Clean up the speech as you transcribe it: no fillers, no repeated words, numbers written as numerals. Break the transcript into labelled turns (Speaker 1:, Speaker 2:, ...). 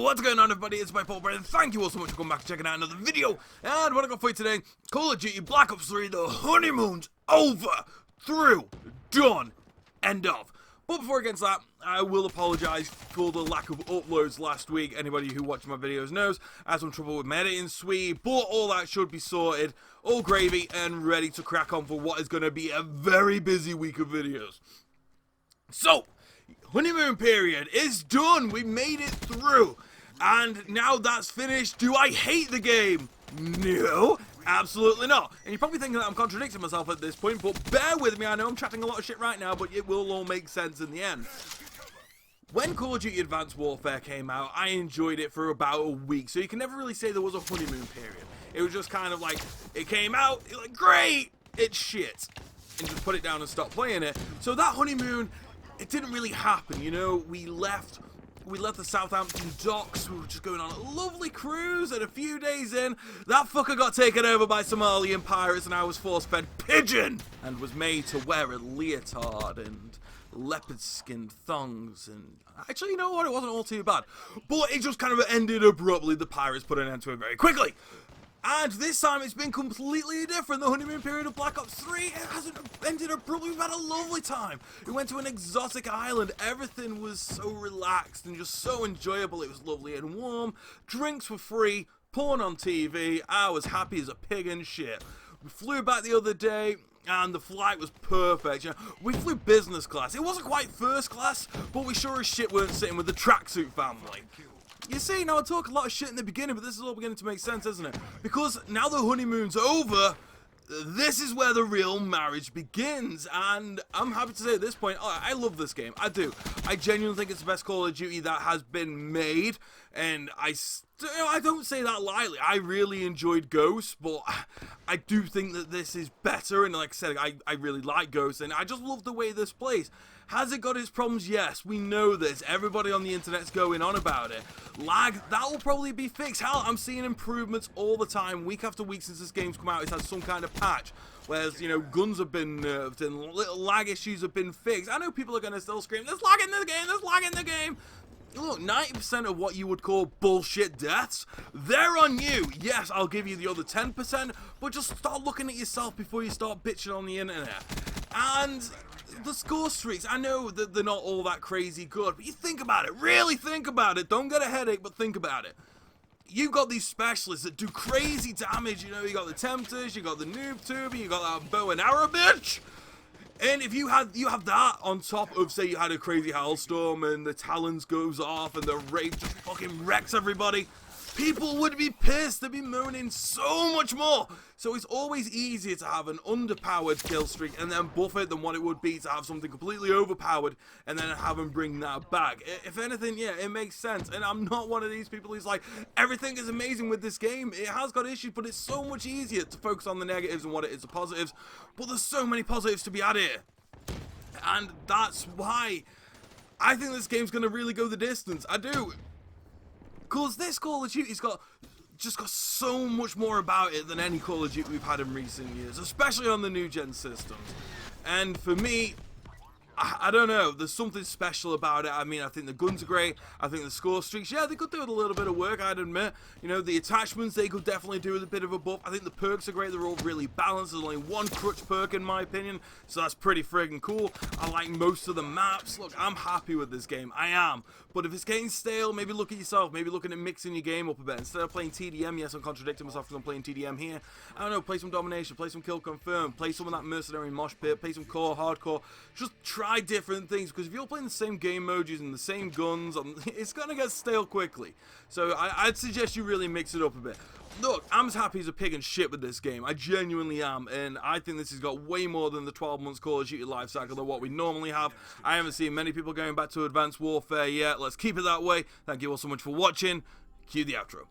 Speaker 1: What's going on, everybody? It's my Paul Brand. Thank you all so much for coming back and checking out another video. And what I got for you today, Call of Duty Black Ops 3, the honeymoon's over, through, done, end of. But before I get into that, I will apologise for the lack of uploads last week. Anybody who watched my videos knows I had some trouble with my editing suite, but all that should be sorted, all gravy, and ready to crack on for what is going to be a very busy week of videos. So, honeymoon period is done. We made it through. And now that's finished, do I hate the game? No, absolutely not. And you're probably thinking that I'm contradicting myself at this point, but bear with me. I know I'm chatting a lot of shit right now, but it will all make sense in the end. When Call of Duty Advanced Warfare came out, I enjoyed it for about a week, so you can never really say there was a honeymoon period. It was just kind of like, it came out, you're like, great, it's shit. And just put it down and stop playing it. So that honeymoon, it didn't really happen, you know. We left the Southampton docks. We were just going on a lovely cruise, and a few days in, that fucker got taken over by Somalian pirates, and I was force-fed pigeon, and was made to wear a leotard and leopard skin thongs. And actually, you know what? It wasn't all too bad, but it just kind of ended abruptly. The pirates put an end to it very quickly. And this time it's been completely different. The honeymoon period of Black Ops 3, it hasn't ended abruptly. We've had a lovely time. We went to an exotic island. Everything was so relaxed and just so enjoyable. It was lovely and warm. Drinks were free. Porn on TV. I was happy as a pig in shit. We flew back the other day, and the flight was perfect. You know, we flew business class. It wasn't quite first class, but we sure as shit weren't sitting with the tracksuit family. You see, now I talk a lot of shit in the beginning, but this is all beginning to make sense, isn't it? Because now the honeymoon's over, this is where the real marriage begins. And I'm happy to say at this point, I love this game. I do. I genuinely think it's the best Call of Duty that has been made. And I don't say that lightly. I really enjoyed Ghost, but I do think that this is better. And like I said, I really like Ghost, and I just love the way this plays. Has it got its problems? Yes, we know this. Everybody on the internet's going on about it. Lag, that will probably be fixed. Hell, I'm seeing improvements all the time, week after week since this game's come out. It's had some kind of patch. Whereas, you know, guns have been nerfed and little lag issues have been fixed. I know people are going to still scream, there's lag in the game, there's lag in the game. Look, 90% of what you would call bullshit deaths, they're on you. Yes, I'll give you the other 10%, but just start looking at yourself before you start bitching on the internet. And the score streaks, I know that they're not all that crazy good, but you think about it, really think about it. Don't get a headache, but think about it. You've got these specialists that do crazy damage, you know, you got the Tempters, you got the Noob Tuber, you got that bow and arrow bitch. And if you have that on top of, say, you had a crazy hailstorm and the Talons goes off and the Wraith just fucking wrecks everybody, people would be pissed. They'd be moaning so much more. So it's always easier to have an underpowered kill streak and then buff it than what it would be to have something completely overpowered and then have them bring that back. If anything, yeah, it makes sense. And I'm not one of these people who's like, everything is amazing with this game. It has got issues, but it's so much easier to focus on the negatives and what it is the positives. But there's so many positives to be had here. And that's why I think this game's going to really go the distance. I do. Because this Call of Duty's got so much more about it than any Call of Duty we've had in recent years, especially on the new gen systems. And for me, I don't know, there's something special about it. I mean, I think the guns are great. I think the score streaks, yeah, they could do with a little bit of work, I'd admit. You know, the attachments, they could definitely do with a bit of a buff. I think the perks are great. They're all really balanced. There's only one crutch perk, in my opinion, so that's pretty friggin' cool. I like most of the maps. Look, I'm happy with this game. I am. But if it's getting stale, maybe look at yourself. Maybe looking at mixing your game up a bit. Instead of playing TDM, yes, I'm contradicting myself because I'm playing TDM here. I don't know, play some Domination, play some Kill Confirm, play some of that Mercenary Mosh Pit, play some Core Hardcore. Just try different things, because if you're playing the same game modes using the same guns, it's going to get stale quickly. So I'd suggest you really mix it up a bit. Look, I'm as happy as a pig and shit with this game. I genuinely am, and I think this has got way more than the 12 months Call of Duty life cycle than what we normally have. I haven't seen many people going back to Advanced Warfare yet. Let's keep it that way. Thank you all so much for watching. Cue the outro.